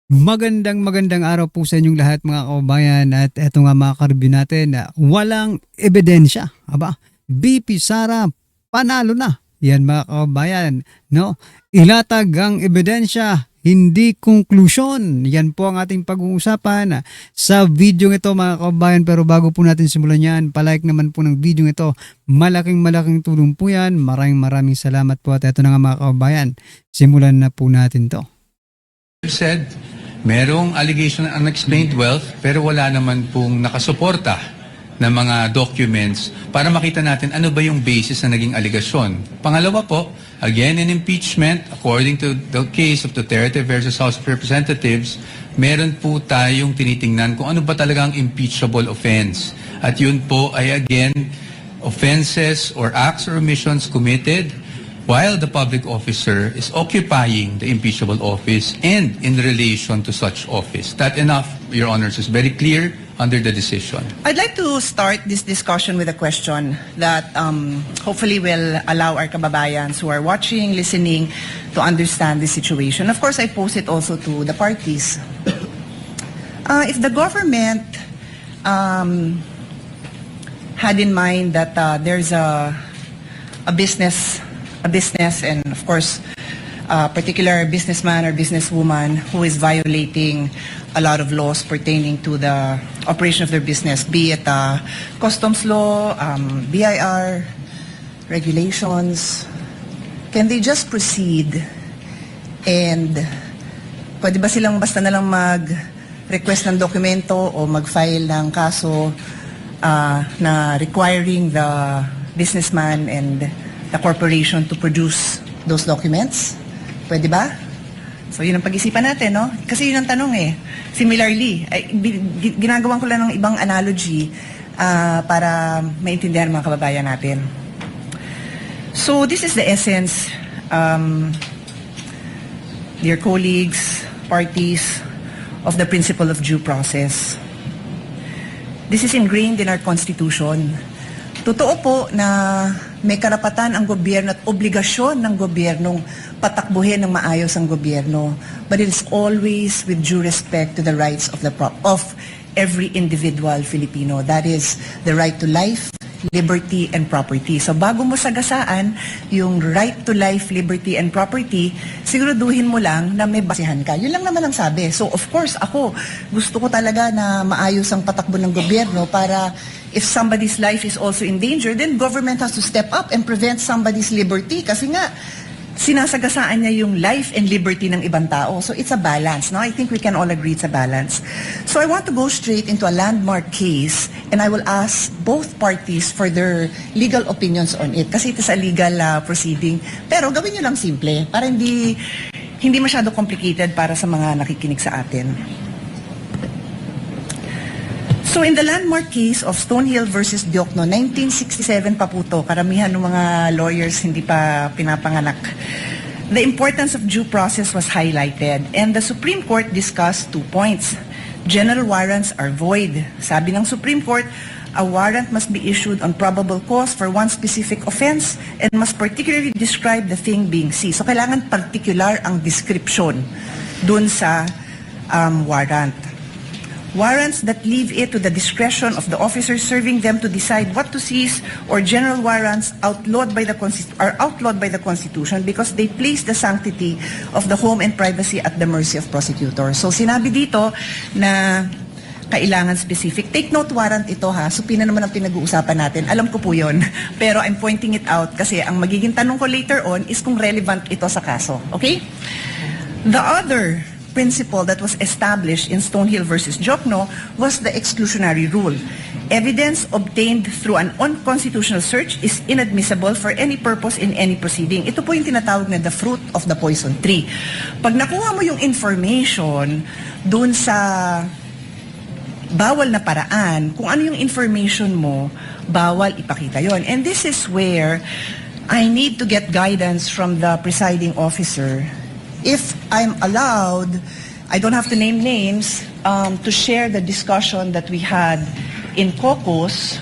Magandang araw po sa inyong lahat mga kababayan at eto nga mga karibyo natin na walang ebidensya. Aba, BP Sara panalo na. Yan mga kababayan, no? Ilatag ang ebidensya, hindi konklusyon. Yan po ang ating pag-uusapan sa video ito mga kababayan. Pero bago po natin simulan yan, palike naman po ng video ito. Malaking tulong po yan. Maraming salamat po at eto na nga mga kababayan. Simulan na po natin to. Said, merong allegation ng unexplained wealth pero wala naman pong nakasuporta ng mga documents para makita natin ano ba yung basis na naging aligasyon. Pangalawa po, again in impeachment, according to the case of Duterte versus House of Representatives, meron po tayong tinitingnan kung ano ba talaga ang impeachable offense. At yun po ay again, offenses or acts or omissions committed while the public officer is occupying the impeachable office and in relation to such office. That enough, Your Honors, is very clear under the decision. I'd like to start this discussion with a question that hopefully will allow our kababayans who are watching, listening, to understand the situation. Of course, I pose it also to the parties. If the government had in mind that there's a business and of course a particular businessman or businesswoman who is violating a lot of laws pertaining to the operation of their business, be it customs law, BIR, regulations, can they just proceed and pwede ba silang basta na lang mag-request ng dokumento o mag-file ng kaso na requiring the businessman and the corporation to produce those documents? Pwede ba? So yun ang pag-isipan natin, no? Kasi yun ang tanong eh. Similarly, ginagawan ko lang ng ibang analogy para maintindihan mga kababayan natin. So this is the essence, dear colleagues, parties, of the principle of due process. This is ingrained in our Constitution. Totoo po na may karapatan ang gobyerno at obligasyon ng gobyernong patakbuhin ng maayos ang gobyerno, but it is always with due respect to the rights of every individual Filipino. That is the right to life, liberty, and property. So bago mo sagasaan yung right to life, liberty, and property, siguraduhin mo lang na may basihan ka. Yun lang naman ang sabi. So of course, ako, gusto ko talaga na maayos ang patakbo ng gobyerno para if somebody's life is also in danger, then government has to step up and prevent somebody's liberty. Kasi nga, sinasagasaan niya yung life and liberty ng ibang tao. So it's a balance. No? I think we can all agree it's a balance. So I want to go straight into a landmark case and I will ask both parties for their legal opinions on it. Kasi it is a legal proceeding. Pero gawin nyo lang simple para hindi masyado complicated para sa mga nakikinig sa atin. So in the landmark case of Stonehill versus Diokno, 1967 pa po to, karamihan ng mga lawyers hindi pa pinapanganak. The importance of due process was highlighted and the Supreme Court discussed 2 points. General warrants are void. Sabi ng Supreme Court, a warrant must be issued on probable cause for one specific offense and must particularly describe the thing being seized. So kailangan particular ang description dun sa warrant. Warrants that leave it to the discretion of the officer serving them to decide what to seize or general warrants are outlawed by the Constitution because they place the sanctity of the home and privacy at the mercy of prosecutors. So sinabi dito na kailangan specific. Take note warrant ito ha. Supina naman ang pinag-uusapan natin. Alam ko po yun. Pero I'm pointing it out kasi ang magiging tanong ko later on is kung relevant ito sa kaso. Okay? The other principle that was established in Stonehill versus Diokno was the exclusionary rule. Evidence obtained through an unconstitutional search is inadmissible for any purpose in any proceeding. Ito po yung tinatawag na the fruit of the poison tree. Pag nakuha mo yung information dun sa bawal na paraan, kung ano yung information mo, bawal ipakita yon. And this is where I need to get guidance from the presiding officer. If I'm allowed, I don't have to name names, to share the discussion that we had in caucus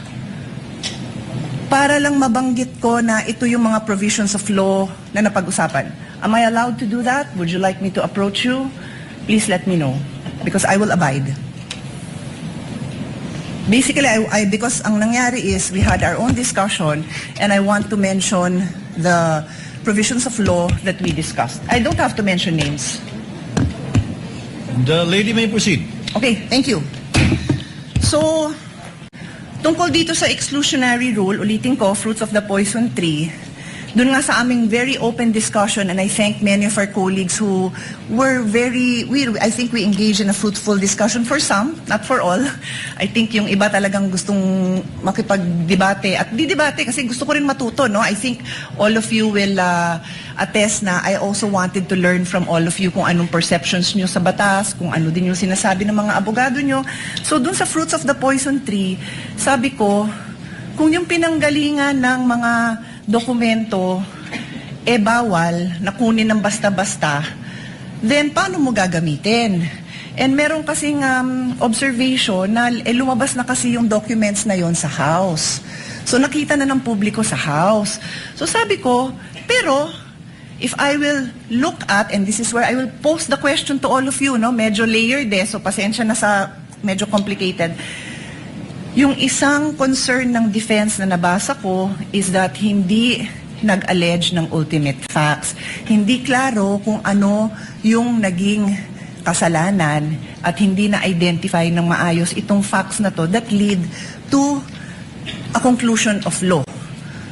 para lang mabanggit ko na ito yung mga provisions of law na napag-usapan. Am I allowed to do that? Would you like me to approach you please let me know because I will abide. Basically, because ang nangyari is we had our own discussion and I want to mention the provisions of law that we discussed. I don't have to mention names. The lady may proceed. Okay, thank you. So, tungkol dito sa exclusionary rule, ulitin ko, fruits of the poison tree, dun nga sa aming very open discussion, and I thank many of our colleagues who were I think we engaged in a fruitful discussion for some, not for all. I think yung iba talagang gustong makipag-debate at di-debate kasi gusto ko rin matuto, no? I think all of you will attest na I also wanted to learn from all of you kung anong perceptions nyo sa batas, kung ano din yung sinasabi ng mga abogado nyo. So dun sa fruits of the poison tree, sabi ko, kung yung pinanggalingan ng mga dokumento bawal na kunin ng basta-basta, then paano mo gagamitin? And meron kasing observation na lumabas na kasi yung documents na yon sa House. So nakita na ng publiko sa House. So sabi ko, pero if I will look at, and this is where I will pose the question to all of you, no? Medyo layered so pasensya na sa medyo complicated. Yung isang concern ng defense na nabasa ko is that hindi nag-allege ng ultimate facts. Hindi klaro kung ano yung naging kasalanan at hindi na-identify ng maayos itong facts na to that lead to a conclusion of law.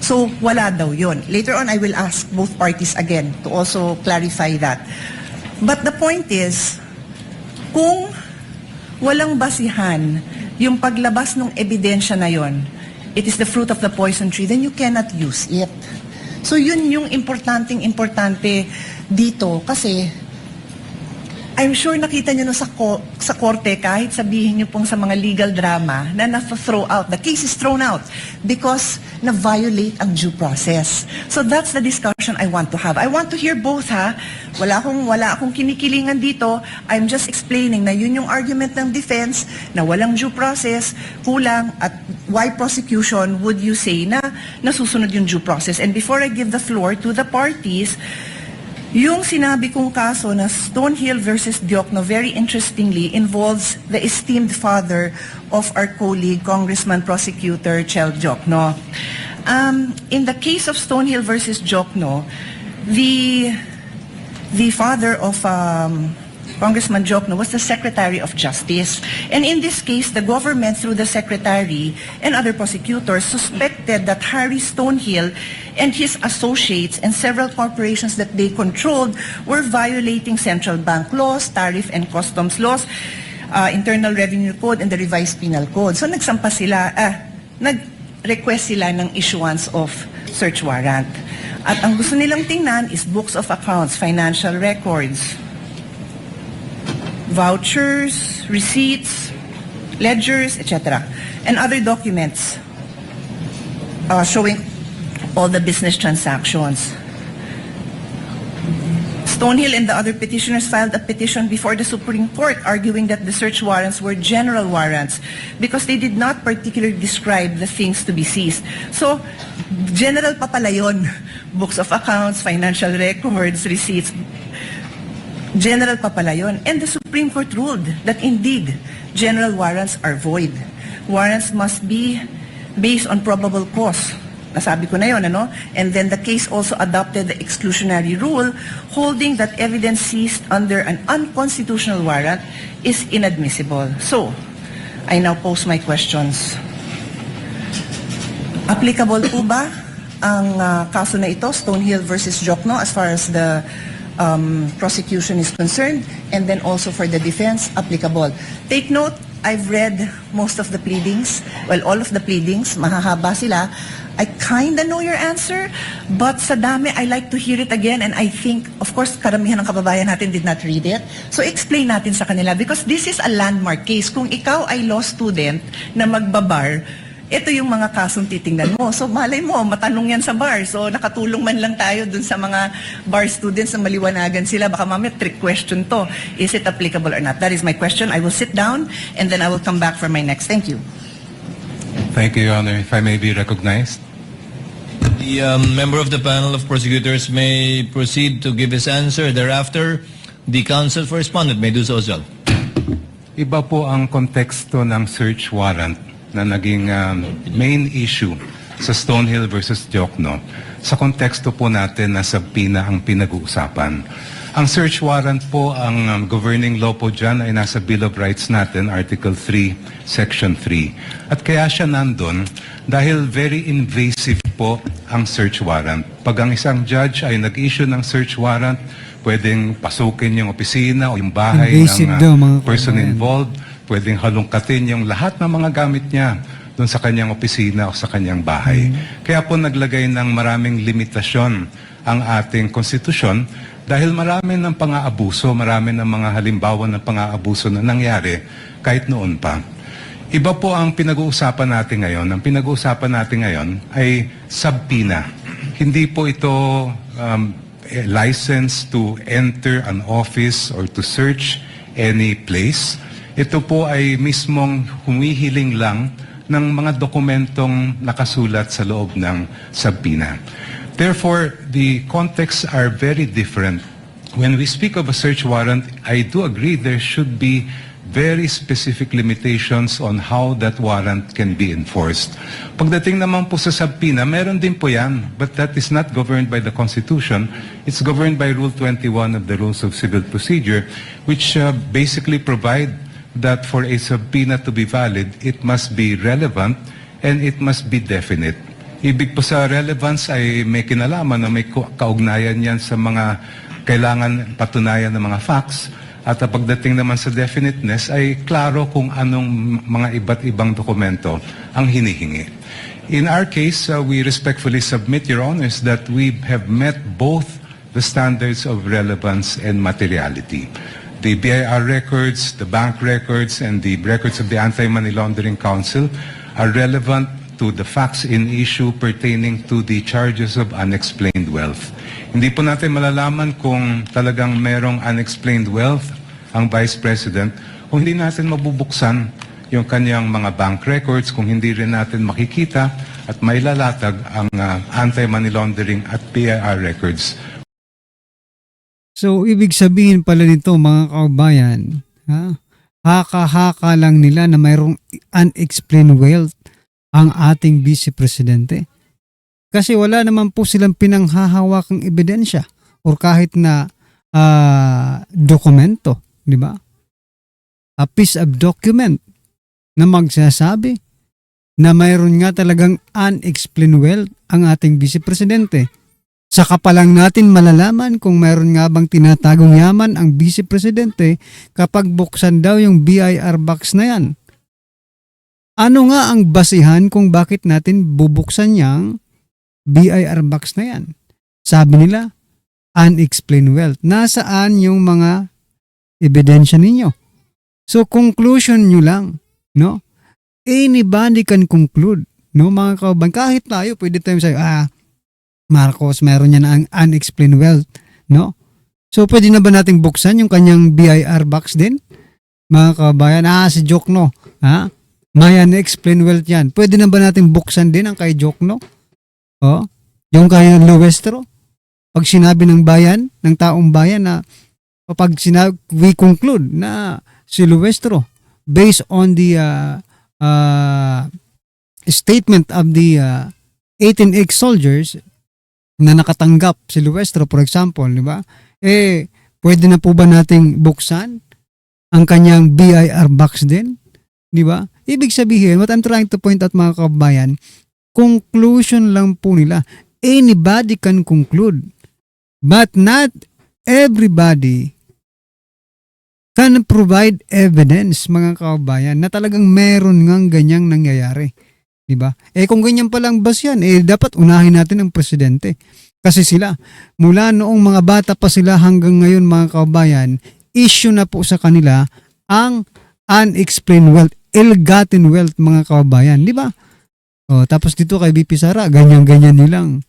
So, wala daw yun. Later on, I will ask both parties again to also clarify that. But the point is, kung walang basihan yung paglabas ng ebidensya na yon, it is the fruit of the poison tree, then you cannot use it. So yun yung importante dito kasi I'm sure nakita nyo no sa korte, kahit sabihin nyo pong sa mga legal drama na na-throw out, the case is thrown out because na-violate ang due process. So that's the discussion I want to have. I want to hear both ha. Wala akong kinikilingan dito. I'm just explaining na yun yung argument ng defense na walang due process, kulang, at why prosecution would you say na nasusunod yung due process. And before I give the floor to the parties, yung sinabi kong kaso na Stonehill versus Diokno, very interestingly, involves the esteemed father of our colleague, Congressman Prosecutor Chel Diokno. In the case of Stonehill versus Diokno, the father of Congressman Diokno was the Secretary of Justice. And in this case, the government, through the Secretary and other prosecutors, suspected that Harry Stonehill and his associates and several corporations that they controlled were violating central bank laws, tariff and customs laws, Internal Revenue Code, and the Revised Penal Code. So nag-request sila ng issuance of search warrant. At ang gusto nilang tingnan is books of accounts, financial records, vouchers, receipts, ledgers, etc. and other documents showing all the business transactions. Stonehill and the other petitioners filed a petition before the Supreme Court arguing that the search warrants were general warrants because they did not particularly describe the things to be seized. So, general pa pala yun. Books of accounts, financial records, receipts, general pa pala yun. And the Supreme Court ruled that indeed, general warrants are void. Warrants must be based on probable cause. Nasabi ko na yun, ano? And then the case also adopted the exclusionary rule, holding that evidence seized under an unconstitutional warrant is inadmissible. So, I now pose my questions. Applicable po ba ang kaso na ito, Stonehill versus Diokno, as far as the prosecution is concerned, and then also for the defense, applicable? Take note, I've read most of the pleadings, well, all of the pleadings, mahahaba sila. I kinda know your answer, but sa dami, I like to hear it again, and I think, of course, karamihan ng kababayan natin did not read it. So explain natin sa kanila, because this is a landmark case. Kung ikaw ay law student na magbabar, ito yung mga kasong titingnan mo. So malay mo, matanong yan sa bar. So nakatulong man lang tayo dun sa mga bar students na maliwanagan sila. Baka mamaya trick question to. Is it applicable or not? That is my question. I will sit down and then I will come back for my next. Thank you. Thank you, Your Honor. If I may be recognized. The member of the panel of prosecutors may proceed to give his answer. Thereafter, The counsel for respondent may do so as well. Iba po ang konteksto ng search warrant na naging main issue sa Stonehill versus Diokno. Sa konteksto po natin na subpoena ang pinag-uusapan. Ang search warrant po, ang governing law po dyan ay nasa Bill of Rights natin, Article 3, Section 3. At kaya siya nandun dahil very invasive po ang search warrant. Pag ang isang judge ay nag-issue ng search warrant, pwedeng pasukin yung opisina o yung bahay Invasive daw, mga ng person kabayan. involved, pwedeng halongkatin yung lahat ng mga gamit niya doon sa kanyang opisina o sa kanyang bahay. Kaya po naglagay ng maraming limitasyon ang ating konstitusyon dahil marami ng pang-aabuso, marami ng mga halimbawa ng pang-aabuso na nangyari kahit noon pa. Iba po ang pinag-uusapan natin ngayon. Ang pinag-uusapan natin ngayon ay subpoena. Hindi po ito license to enter an office or to search any place. Ito po ay mismong humihiling lang ng mga dokumentong nakasulat sa loob ng subpoena. Therefore, the contexts are very different. When we speak of a search warrant, I do agree there should be very specific limitations on how that warrant can be enforced. Pagdating naman po sa subpoena, meron din po yan, but that is not governed by the Constitution. It's governed by Rule 21 of the Rules of Civil Procedure, which basically provide that for a subpoena to be valid, it must be relevant and it must be definite. Ibig po sa relevance ay may kinalaman na may kaugnayan yan sa mga kailangan patunayan ng mga facts. At pagdating naman sa definiteness ay klaro kung anong mga iba't ibang dokumento ang hinihingi. In our case, we respectfully submit, Your Honors, that we have met both the standards of relevance and materiality. The BIR records, the bank records, and the records of the Anti-Money Laundering Council are relevant to the facts in issue pertaining to the charges of unexplained wealth. Hindi po natin malalaman kung talagang merong unexplained wealth ang Vice President kung hindi natin mabubuksan yung kanyang mga bank records, kung hindi rin natin makikita at mailalatag ang anti-money laundering at BIR records. So, ibig sabihin pala nito mga kaubayan, haka-haka lang nila na mayroong unexplained wealth ang ating Vice Presidente. Kasi wala naman po silang pinanghahawakang ebidensya or kahit na dokumento, di ba? A piece of document na magsasabi na mayroon nga talagang unexplained wealth ang ating Vice Presidente. Saka pa lang natin malalaman kung mayroon nga bang tinatagong yaman ang Vice Presidente kapag buksan daw yung BIR box na yan. Ano nga ang basihan kung bakit natin bubuksan yung BIR box na yan? Sabi nila, unexplained wealth. Nasaan yung mga ebidensya ninyo? So, conclusion nyo lang, no? Anybody can conclude, no, mga kauban. Kahit tayo, pwede tayo sabi, Marcos, meron yan ang unexplained wealth, no? So, pwede na ba nating buksan yung kanyang BIR box din? Mga kabayan, si Diokno, may unexplained wealth yan. Pwede na ba natin buksan din ang kay Diokno? Yung kay Luestro? Pag sinabi ng bayan, ng taong bayan na pag sinabi, we conclude na si Luestro based on the statement of the 18 ex-soldiers na nakatanggap si Luestro, for example, di ba? Pwede na po ba nating buksan ang kanyang BIR box din? Di ba? Ibig sabihin, what I'm trying to point out mga kabayan, conclusion lang po nila. Anybody can conclude, but not everybody can provide evidence mga kabayan na talagang meron ngang ganyang nangyayari. Diba? Kung ganyan palang bas yan, dapat unahin natin ang presidente. Kasi sila, mula noong mga bata pa sila hanggang ngayon mga kabayan, issue na po sa kanila ang unexplained wealth, ill-gotten wealth mga kabayan. Diba? Tapos dito kay BP Sara, ganyan-ganyan nilang.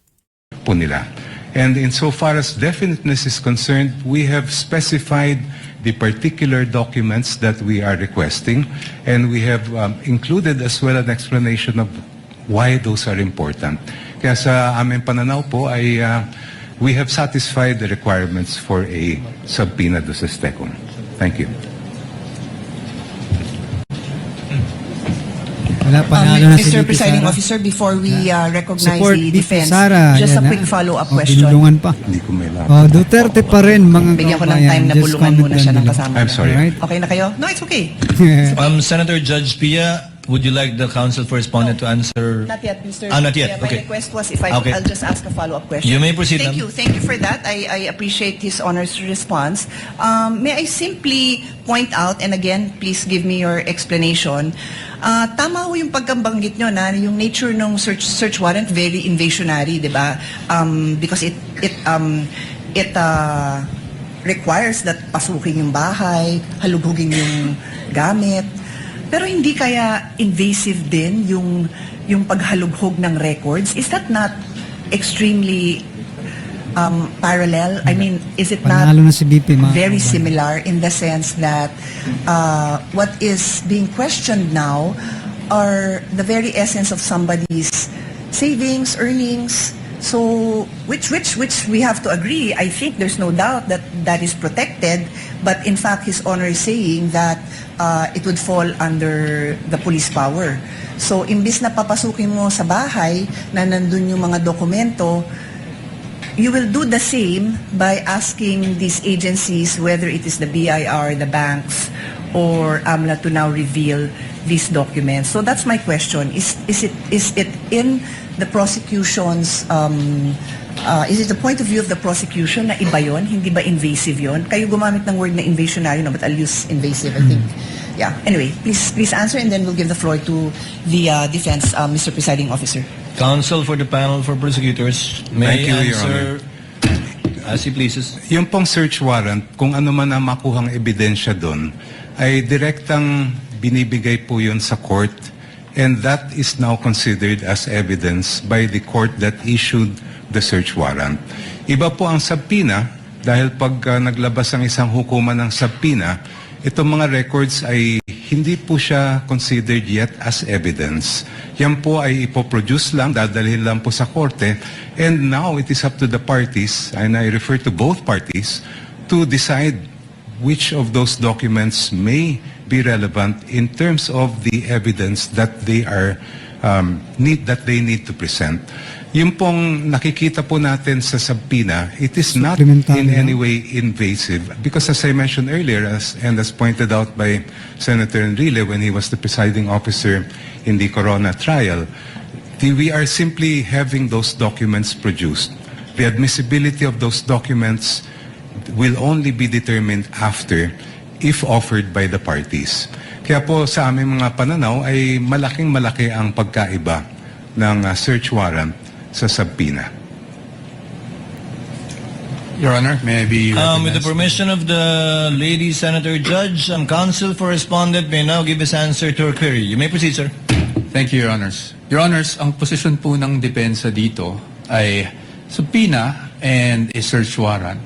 Po nila. And insofar as definiteness is concerned, we have specified the particular documents that we are requesting, and we have included as well an explanation of why those are important. Kaya sa aming pananaw po ay we have satisfied the requirements for a subpoena duces tecum. Thank you. Wala, panalo na si Mr. VP Presiding Sara. Officer, before we recognize Support the VP defense, Sara. just a Yan, quick ha? follow-up Oh, question. binulungan pa. Hindi ko may lapit. Oh, Duterte pa rin, mga Bigyan ko ng kababayan. time na Just bulungan comment muna siya lang ng nila. kasama I'm niya. sorry. Alright. Okay na kayo? No, it's okay. Senator Judge Pia, would you like the counsel for respondent to answer? Not yet, Mr. Not yet. Yeah, my Okay. request was if Okay. I'll just ask a follow-up question. You may proceed, Thank ma'am. you. Thank you for that. I appreciate his honor's response. May I simply point out, and again, please give me your explanation. Tama ho yung pagkambanggit nyo na yung nature ng search warrant very invasionary, di ba? Because it requires that pasukin yung bahay, halugugin yung gamit. Pero hindi kaya invasive din yung paghalughog ng records? Is that not extremely parallel? I mean, is it not Panalo na si VP, mga very kababayan. similar in the sense that what is being questioned now are the very essence of somebody's savings, earnings? So, which we have to agree. I think there's no doubt that that is protected. But in fact, His Honor is saying that it would fall under the police power. So, imbis na papasukin mo sa bahay na nandun yung mga dokumento, you will do the same by asking these agencies, whether it is the BIR, the banks, or AMLA, to now reveal these documents. So that's my question. Is it in the prosecution's, is it the point of view of the prosecution na iba yun? Hindi ba invasive yun? Kayo gumamit ng word na invasionary, no? But I'll use invasive, I think. Yeah. Anyway, please answer, and then we'll give the floor to the defense, Mr. Presiding Officer. Counsel for the panel for prosecutors, Thank may you, Your answer as he pleases. Yung pong search warrant, kung ano man ang makuhang ebidensya doon, ay direktang binibigay po yun sa court, and that is now considered as evidence by the court that issued the search warrant. Iba po ang subpoena, dahil pag naglabas ang isang hukuman ng subpoena, itong mga records ay hindi po siya considered yet as evidence. Yan po ay ipoproduce lang, dadalhin lang po sa korte, and now it is up to the parties, and I refer to both parties, to decide which of those documents may be relevant in terms of the evidence that they are need to present. Yung pong nakikita po natin sa subpoena, it is not Supplementary, in no? any way invasive, because as I mentioned earlier, as pointed out by Senator Enrile when he was the presiding officer in the Corona trial, we are simply having those documents produced. The admissibility of those documents will only be determined after, if offered by the parties. Kaya po sa aming mga pananaw ay malaking-malaki ang pagkaiba ng search warrant sa subpoena. Your Honor, may I be With the recognized? permission of the lady Senator Judge, counsel for respondent may now give his answer to her query. You may proceed, sir. Thank you, Your Honors. Your Honors, ang posisyon po ng depensa dito ay subpoena and a search warrant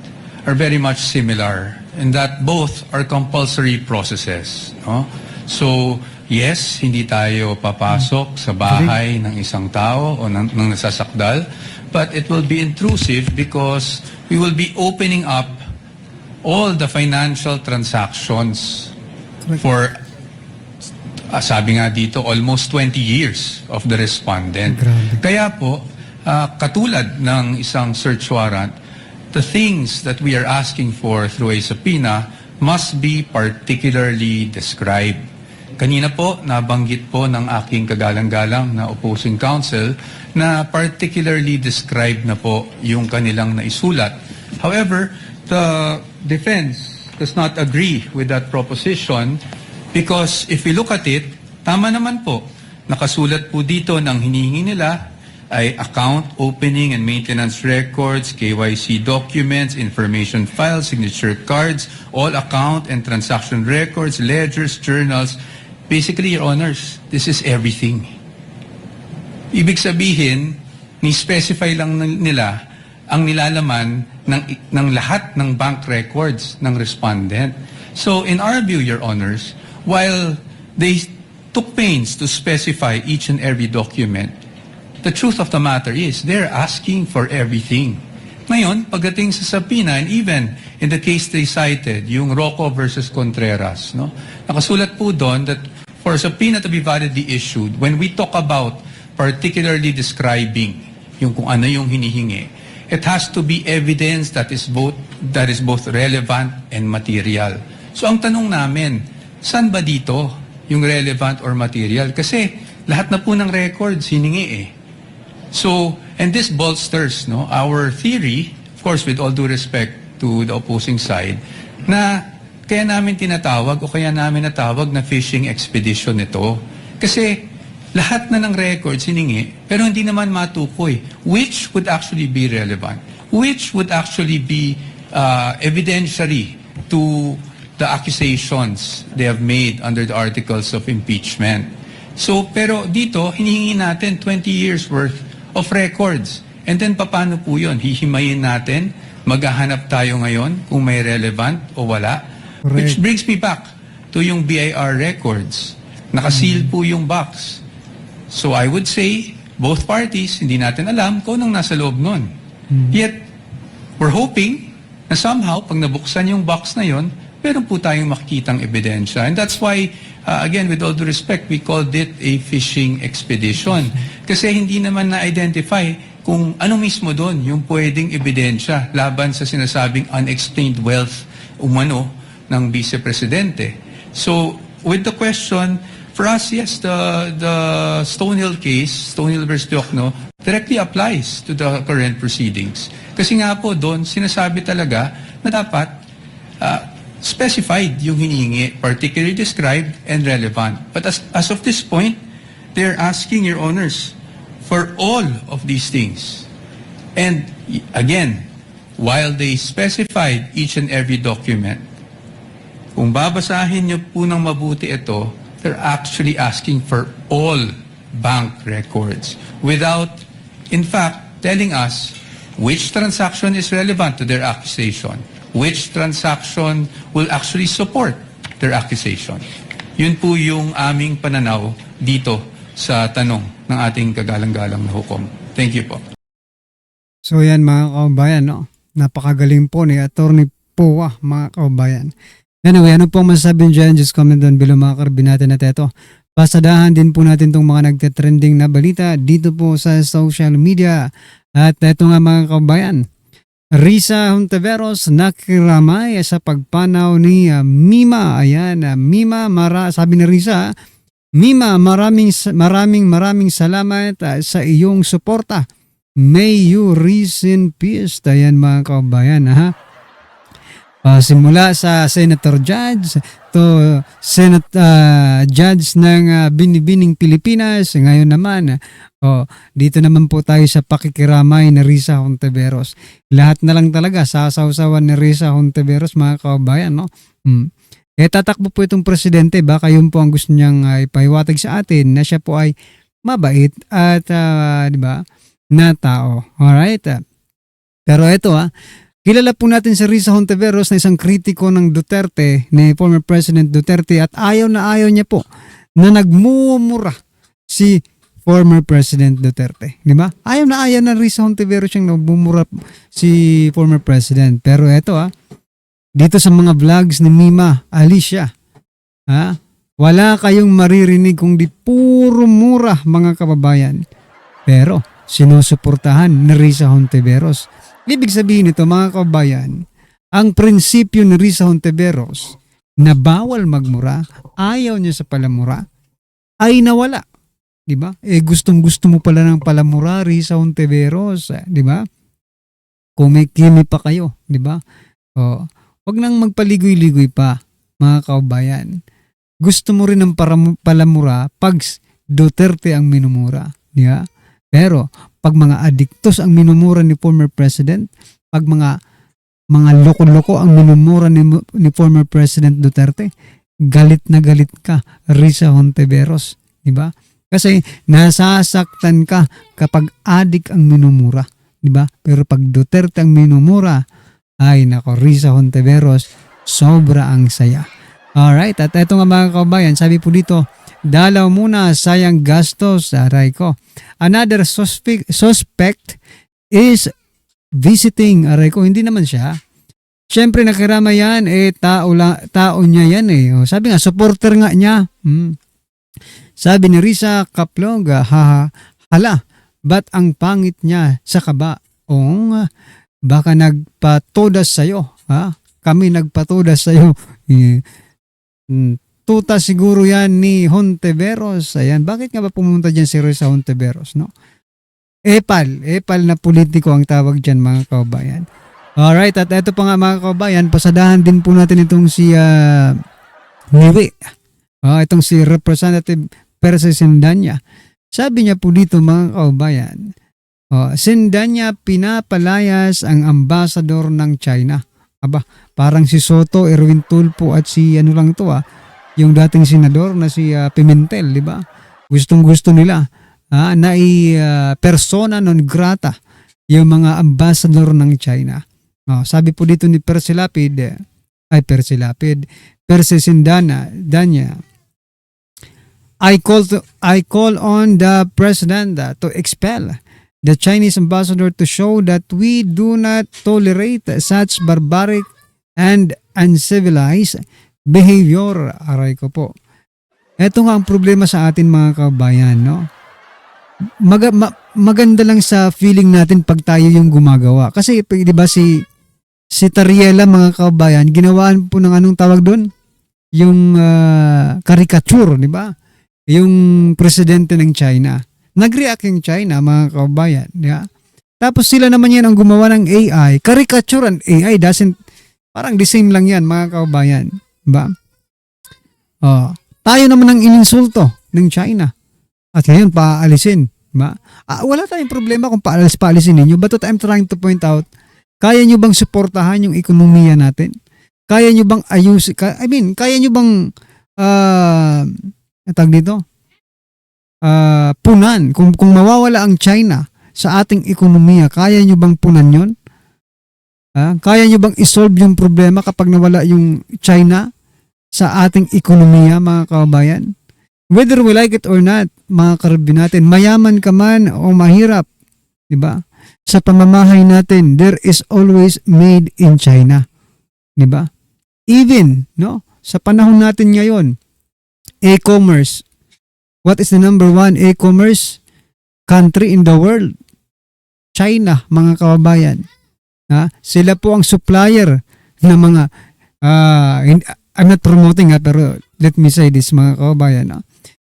are very much similar in that both are compulsory processes. No? So, yes, hindi tayo papasok sa bahay ng isang tao o ng nasasakdal, but it will be intrusive because we will be opening up all the financial transactions for sabi nga dito, almost 20 years of the respondent. Grabe. Kaya po, katulad ng isang search warrant, the things that we are asking for through a subpoena must be particularly described. Kanina po, nabanggit po ng aking kagalang-galang na opposing counsel na particularly described na po yung kanilang naisulat. However, the defense does not agree with that proposition because if we look at it, tama naman po. Nakasulat po dito ng hinihingi nila ay account opening and maintenance records, KYC documents, information files, signature cards, all account and transaction records, ledgers, journals. Basically, Your Honors, this is everything. Ibig sabihin, ni-specify lang nila ang nilalaman ng lahat ng bank records ng respondent. So, in our view, Your Honors, while they took pains to specify each and every document, the truth of the matter is they're asking for everything. Ngayon, pagdating sa subpoena, and even in the case they cited, yung Rocco versus Contreras, no? Nakasulat po doon that for a subpoena to be validly issued, when we talk about particularly describing yung kung ano yung hinihingi, it has to be evidence that is both relevant and material. So ang tanong namin, saan ba dito yung relevant or material? Kasi lahat na po ng records hiningi eh. So, and this bolsters our theory, of course with all due respect to the opposing side, na kaya namin tinatawag o kaya namin natawag na fishing expedition ito. Kasi lahat na ng records hiningi, pero hindi naman matukoy which would actually be relevant, which would actually be evidentiary to the accusations they have made under the articles of impeachment. So, pero dito, hinihingi natin 20 years worth of records. And then, paano po yun? Hihimayin natin, maghahanap tayo ngayon kung may relevant o wala. Correct. Which brings me back to yung BIR records. Nakaseal po yung box. So I would say, both parties, hindi natin alam kung anong nasa loob nun. Yet, we're hoping na somehow, pag nabuksan yung box na yon, meron po tayong makikitang ebidensya. And that's why, again, with all due respect, we called it a fishing expedition. Kasi hindi naman na-identify kung ano mismo doon yung pwedeng ebidensya laban sa sinasabing unexplained wealth umano ng Vice Presidente. So, with the question, for us, yes, the Stonehill case, Stonehill versus Diokno, directly applies to the current proceedings. Kasi nga po doon, sinasabi talaga na dapat specified yung hinihingi, particularly described and relevant. But as of this point, they're asking your honors for all of these things. And again, while they specified each and every document, kung babasahin niyo po ng mabuti ito, they're actually asking for all bank records without, in fact, telling us which transaction is relevant to their accusation, which transaction will actually support their accusation. Yun po yung aming pananaw dito sa tanong ng ating kagalang-galang na hukom. Thank you po. So yan mga kaubayan, no? Napakagaling po ni Attorney Poa, mga kaubayan. Anyway, ano pong masasabi dyan? Just comment down below mga karbinate at eto. Pasadahan din po natin itong mga nagte-trending na balita dito po sa social media. At eto nga mga kaubayan, Risa Hontiveros nakiramay sa pagpanaw ni Mima. Ayan, Mima, sabi ni Risa, Mima, maraming salamat sa iyong suporta. May you rest in peace. Ayan mga kaubayan, ha? Simula sa Senator Judge to Senate Judge ng Binibining Pilipinas. Ngayon naman, dito naman po tayo sa pakikiramay ni Risa Hontiveros. Lahat na lang talaga sasawsawan ni Risa Hontiveros, mga kaubayan, no? Tatakbo po itong presidente, baka yun po ang gusto niyang ipahiwatig sa atin na siya po ay mabait at di ba, na tao. Alright? Pero ito kilala po natin si Risa Hontiveros na isang kritiko ng Duterte, ni former President Duterte, at ayaw na ayaw niya po na nagmumura si former President Duterte. Di ba? Ayaw na Risa Hontiveros siyang nagmumura si former President. Pero ito dito sa mga vlogs ni Mima Alicia, wala kayong maririnig kundi puro mura, mga kababayan. Pero sinusuportahan ni Risa Hontiveros. Ibig sabihin nito, mga kababayan, ang prinsipyo ni Risa Hontiveros na bawal magmura, ayaw niya sa palamura, ay nawala. Diba? Gustong-gusto mo pala ng palamura, Risa Hontiveros. Diba? Kung may kimi pa kayo. Diba? Huwag nang magpaligoy-ligoy pa, mga kababayan. Gusto mo rin ng palamura pag Duterte ang minumura. Diba? Pero, pag mga adiktos ang minumura ni former president, pag mga loko-loko ang minumura ni former President Duterte, galit na galit ka, Risa Hontiveros. Diba? Kasi nasasaktan ka kapag adik ang minumura. Diba? Pero pag Duterte ang minumura, ay nako, Risa Hontiveros, sobra ang saya. Alright, at eto nga mga kabayan, sabi po dito, dalaw muna, sayang gastos, aray ko. Another suspect is visiting. Aray ko, hindi naman siya. Siyempre nakirama yan, tao niya yan eh. O, sabi nga, supporter nga niya. Sabi ni Risa Kaplog, hala, ba't ang pangit niya sa kaba? O, baka nagpatodas sa'yo. Ha? Kami nagpatodas sa'yo. Tuta siguro yan ni Hontiveros. Ayan, bakit nga ba pumunta dyan si Risa Hontiveros, no? Epal na politiko ang tawag dyan, mga kaubayan. Alright, at ito pa nga mga kaubayan, pasadahan din po natin itong si Niwi. Itong si Representative Percy Sindanya. Sabi niya po dito mga kaubayan, Sindanya pinapalayas ang ambasador ng China. Aba, parang si Soto, Erwin Tulfo at si ano lang ito yung dating senador na si Pimentel, di ba? Gustong-gusto nila na persona non grata yung mga ambassador ng China. Sabi po dito ni Percy Sindanya, I call on the president to expel the Chinese ambassador to show that we do not tolerate such barbaric and uncivilized behavior. Aray ko po. Ito nga ang problema sa atin mga kabayan, no? Maganda lang sa feeling natin pag tayo yung gumagawa. Kasi, di ba si Tariela mga kabayan, ginawaan po ng anong tawag doon? Yung caricature, di ba? Yung presidente ng China. Nag-react yung China, mga kabayan. Di ba? Tapos sila naman yan ang gumawa ng AI. Caricature and AI parang the same lang yan, mga kabayan. Di ba? Tayo naman ang ininsulto ng China. At ngayon, paalisin. Ba? Wala tayong problema kung paalisin ninyo. But what I'm trying to point out, kaya nyo bang suportahan yung ekonomiya natin? Kaya nyo bang kaya nyo bang punan? Kung mawawala ang China sa ating ekonomiya, kaya nyo bang punan yun? Kaya nyo bang isolve yung problema kapag nawala yung China sa ating ekonomiya, mga kababayan? Whether we like it or not, mga karabin natin, mayaman ka man o mahirap, di ba? Sa pamamahay natin, there is always made in China. Di ba? Even, no? Sa panahon natin ngayon, e-commerce. What is the number one e-commerce country in the world? China, mga kababayan. Sila po ang supplier ng mga, I'm not promoting pero let me say this, mga kababayan.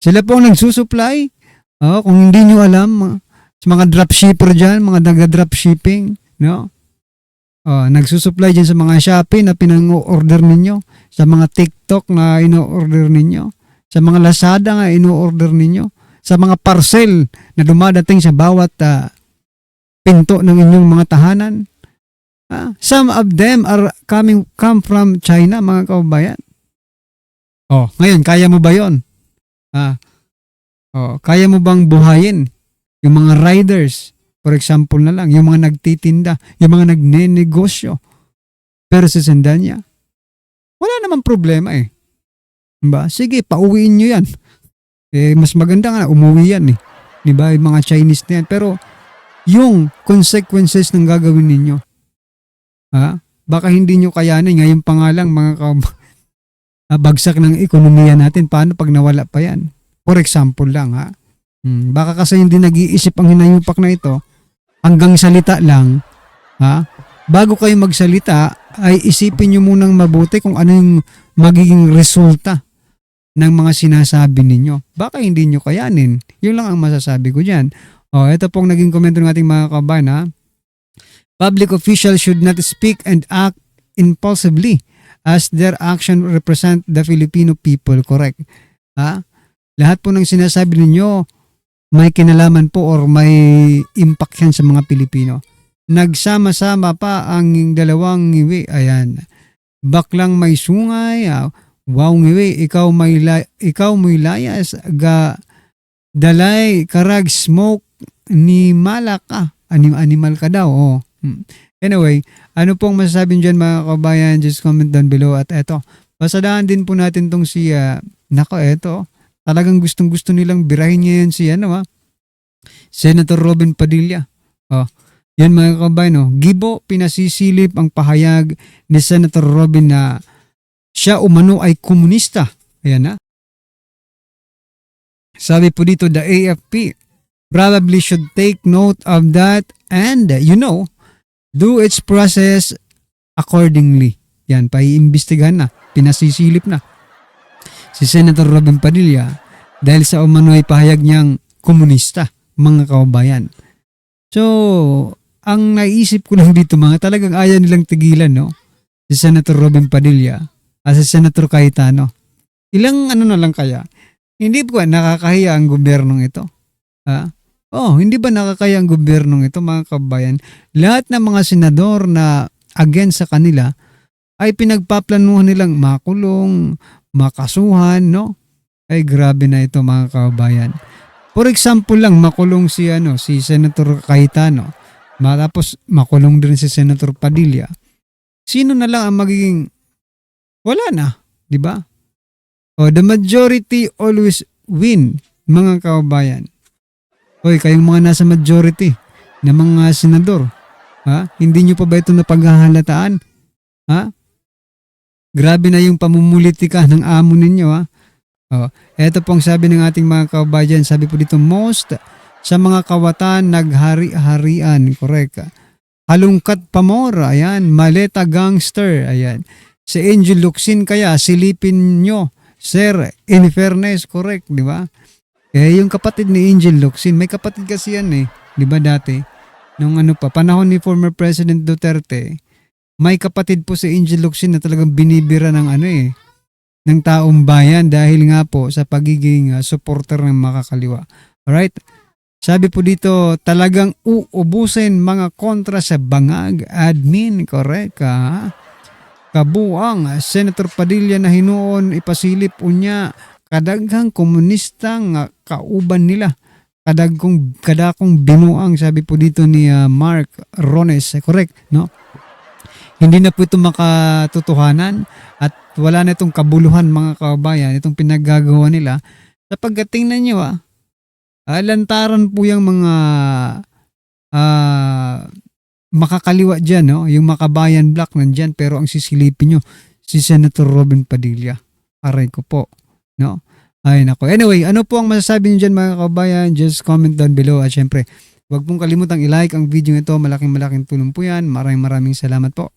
Sila po ang nagsusupply. Kung hindi nyo alam, sa mga dropshipper dyan, mga nag-dropshipping, no? Nagsusupply dyan sa mga Shopee na pinang-order ninyo, sa mga TikTok na ino-order ninyo, sa mga Lazada na ino-order ninyo, sa mga parcel na dumadating sa bawat pinto ng inyong mga tahanan. Some of them come from China, mga kababayan. Ngayon, kaya mo ba yon? Kaya mo bang buhayin yung mga riders, for example na lang, yung mga nagtitinda, yung mga nagne-negosyo, Percy Sindanya? Wala namang problema eh. Diba? Sige, pauwiin nyo yan. Mas maganda nga, umuwi yan eh. Diba? Yung mga Chinese na yan. Pero, yung consequences ng gagawin ninyo, baka hindi nyo kayanin. Ngayon pa nga lang, bagsak ng ekonomiya natin. Paano pag nawala pa yan? For example lang, baka kasi hindi nag-iisip ang hinayupak na ito, hanggang salita lang, bago kayo magsalita, ay isipin nyo munang mabuti kung ano yung magiging resulta ng mga sinasabi ninyo. Baka hindi nyo kayanin. Yun lang ang masasabi ko dyan. Ito pong naging komento ng ating mga kabayan. Public officials should not speak and act impulsively as their action represent the Filipino people. Correct. Lahat po ng sinasabi ninyo may kinalaman po or may impact yan sa mga Pilipino. Nagsama-sama pa ang dalawang ngiwi. Ayan. Baklang may sungay. Wow ngiwi, ikaw may layas. Dalay, karag, smoke, ni malaka. Animal ka daw. Anyway, ano pong masasabi dyan mga kabayan? Just comment down below. At eto, pasadahan din po natin tong si, eto, talagang gustong-gusto nilang birahin niya yan si Senator Robin Padilla. Yan mga kabayan, no? Gibo, pinasisilip ang pahayag ni Senator Robin na siya umano ay komunista. Ayan na. Sabi po dito, the AFP probably should take note of that and, do its process accordingly. Yan, paiimbestigahan na, pinasisilip na si Senator Robin Padilla dahil sa umano ay pahayag niyang komunista, mga kababayan. So, ang naisip ko lang dito talagang ayaw nilang tigilan, no? Si Senator Robin Padilla at si Senator Cayetano. Ilang na lang kaya? Hindi ba nakakahiya ang gobyernong ito? Ha? Hindi ba nakakahiya ang gobyernong ito, mga kababayan? Lahat ng mga senador na against sa kanila ay pinagpaplanuhan nilang makulong, makasuhan, no? Ay grabe na ito, mga kababayan. For example lang, makulong si Senator Cayetano. Matapos makulong din si Senator Padilla. Sino na lang ang magiging wala na, di ba? The majority always win, mga kababayan. Kayong mga nasa majority na mga senador, ha? Hindi nyo pa ba ito napaghahalataan? Ha? Grabe na yung pamumulitika ng amo ninyo, ha? Ito pong sabi ng ating mga kababayan, sabi po dito, most sa mga kawatan naghari-harian, correct. Halungkat pamora, ayan, maleta gangster, ayan. Si Angel Locsin kaya, silipin nyo, sir, in fairness, correct, di ba? Yung kapatid ni Angel Locsin, may kapatid kasi yan di ba dati? Nung panahon ni former President Duterte, may kapatid po si Angel Locsin na talagang binibira ng ng taong bayan dahil nga po sa pagiging supporter ng makakaliwa. Alright? Sabi po dito, talagang uubusin mga kontra sa bangag admin, correct ha? Kabuang Senator Padilla na hinuon ipasilip unya kadaghang komunistang kauban nila. Kadakong binuang, sabi po dito ni Mark Rones, correct, no? Hindi na po ito makatotohanan at wala na itong kabuluhan, mga kababayan, itong pinaggagawa nila. Sapagkat tingnan nyo lantaran po yung mga makakaliwa dyan, no? Yung makabayan black nandyan, pero ang sisilipin nyo, si Senator Robin Padilla. Aray ko po, no? Ay nako. Anyway, ano po ang masasabi nyo dyan, mga kababayan? Just comment down below. At syempre, huwag pong kalimutang i-like ang video ito. Malaking tulong po yan. Maraming salamat po.